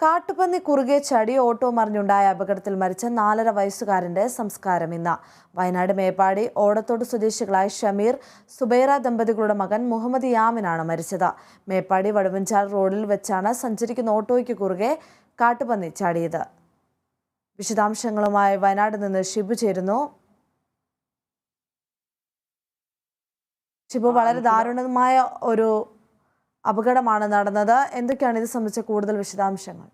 കാട്ടുപന്നി കുറുകെ ചാടി ഓട്ടോ മറിഞ്ഞുണ്ടായ അപകടത്തിൽ മരിച്ച 4.5 വയസ്സുകാരന്റെ സംസ്കാരം ഇന്ന്. വയനാട് മേപ്പാടി ഓടത്തോട് സ്വദേശികളായ ഷമീർ, സുബൈറ ദമ്പതികളുടെ മകൻ മുഹമ്മദ് യാമിനാണ് മരിച്ചത്. മേപ്പാടി വടുവഞ്ചാൽ റോഡിൽ വെച്ചാണ് സഞ്ചരിക്കുന്ന ഓട്ടോയ്ക്ക് കുറുകെ കാട്ടുപന്നി ചാടിയത്. വിശദാംശങ്ങളുമായി വയനാട് നിന്ന് ഷിബു ചേരുന്നു. ഷിബു, വളരെ ദാരുണമായ ഒരു അപകടമാണ് നടന്നത്. എന്തൊക്കെയാണ് ഇത് സംബന്ധിച്ച കൂടുതൽ വിശദാംശങ്ങൾ?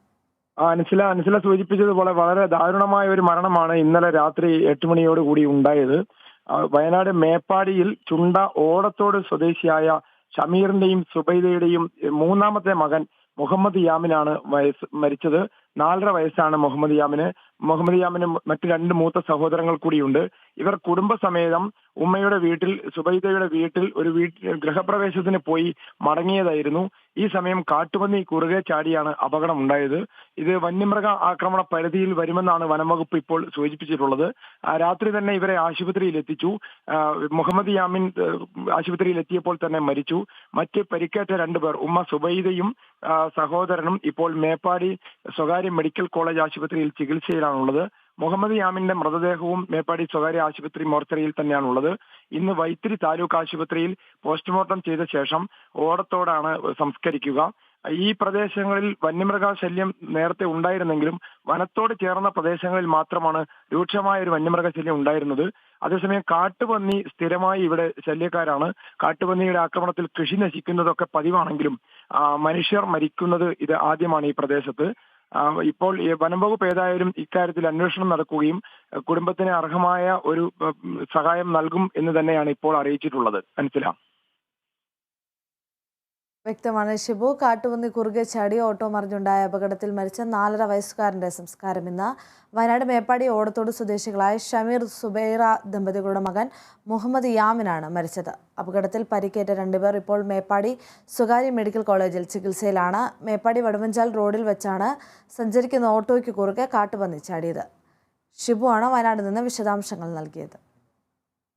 അനിസില സൂചിപ്പിച്ചതുപോലെ വളരെ ദാരുണമായ ഒരു മരണമാണ് ഇന്നലെ രാത്രി 8 മണിയോടുകൂടി ഉണ്ടായത്. വയനാട് മേപ്പാടിയിൽ ചുണ്ട ഓടത്തോട് സ്വദേശിയായ ഷമീറിന്റെയും സുബൈദയുടെയും മൂന്നാമത്തെ മകൻ മുഹമ്മദ് യാമിനാണ് മരിച്ചത്. 4.5 വയസ്സാണ് മുഹമ്മദ് യാമിന്. മറ്റ് 2 മൂത്ത സഹോദരങ്ങൾ കൂടിയുണ്ട്. ഇവർ കുടുംബസമേതം ഉമ്മയുടെ വീട്ടിൽ, സുബൈദയുടെ വീട്ടിൽ ഗൃഹപ്രവേശത്തിന് പോയി മടങ്ങിയതായിരുന്നു. ഈ സമയം കാട്ടുപന്നി കുറുകെ ചാടിയാണ് അപകടം ഉണ്ടായത്. ഇത് വന്യമൃഗ ആക്രമണ പരിധിയിൽ വരുമെന്നാണ് വനംവകുപ്പ് ഇപ്പോൾ സൂചിപ്പിച്ചിട്ടുള്ളത്. രാത്രി തന്നെ ഇവരെ ആശുപത്രിയിൽ എത്തിച്ചു. മുഹമ്മദ് യാമിൻ ആശുപത്രിയിൽ എത്തിയപ്പോൾ തന്നെ മരിച്ചു. മറ്റ് പരിക്കേറ്റ 2 പേർ, ഉമ്മ സുബൈദയും സഹോദരനും ഇപ്പോൾ മേപ്പാടി സ്വകാര്യ മെഡിക്കൽ കോളേജ് ആശുപത്രിയിൽ ചികിത്സയിലാണുള്ളത്. മുഹമ്മദ് യാമിന്റെ മൃതദേഹവും മേപ്പാടി സ്വകാര്യ ആശുപത്രി മോർച്ചറിയിൽ തന്നെയാണുള്ളത്. ഇന്ന് വൈത്തിരി താലൂക്ക് ആശുപത്രിയിൽ പോസ്റ്റ്മോർട്ടം ചെയ്ത ശേഷം ഓടത്തോടാണ് സംസ്കരിക്കുക. ഈ പ്രദേശങ്ങളിൽ വന്യമൃഗശല്യം നേരത്തെ ഉണ്ടായിരുന്നെങ്കിലും വനത്തോട് ചേർന്ന പ്രദേശങ്ങളിൽ മാത്രമാണ് രൂക്ഷമായ ഒരു വന്യമൃഗശല്യം ഉണ്ടായിരുന്നത്. അതേസമയം കാട്ടുപന്നി സ്ഥിരമായി ഇവിടെ ശല്യക്കാരാണ്. കാട്ടുപന്നിയുടെ ആക്രമണത്തിൽ കൃഷി നശിക്കുന്നതൊക്കെ പതിവാണെങ്കിലും മനുഷ്യർ മരിക്കുന്നത് ഇത് ആദ്യമാണ് ഈ പ്രദേശത്ത്. ഇപ്പോൾ വനംവകുപ്പ് ഏതായാലും ഇക്കാര്യത്തിൽ അന്വേഷണം നടക്കുകയും കുടുംബത്തിന് അർഹമായ ഒരു സഹായം നൽകും എന്ന് തന്നെയാണ് ഇപ്പോൾ അറിയിച്ചിട്ടുള്ളത്. മനസ്സിലാവും. വ്യക്തമാണ് ഷിബു. കാട്ടുപന്നി കുറുകെ ചാടി ഓട്ടോ മറിഞ്ഞുണ്ടായ അപകടത്തിൽ മരിച്ച 4.5 വയസ്സുകാരന്റെ സംസ്കാരം ഇന്ന്. വയനാട് മേപ്പാടി ഓടത്തോട് സ്വദേശികളായ ഷമീർ, സുബൈറ ദമ്പതികളുടെ മകൻ മുഹമ്മദ് യാമിനാണ് മരിച്ചത്. അപകടത്തിൽ പരിക്കേറ്റ 2 പേർ ഇപ്പോൾ മേപ്പാടി സ്വകാര്യ മെഡിക്കൽ കോളേജിൽ ചികിത്സയിലാണ്. മേപ്പാടി വടുവഞ്ചാൽ റോഡിൽ വെച്ചാണ് സഞ്ചരിക്കുന്ന ഓട്ടോയ്ക്ക് കുറുകെ കാട്ടുപന്നി ചാടിയത്. ഷിബു ആണ് വയനാട് നിന്ന് വിശദാംശങ്ങൾ നൽകിയത്.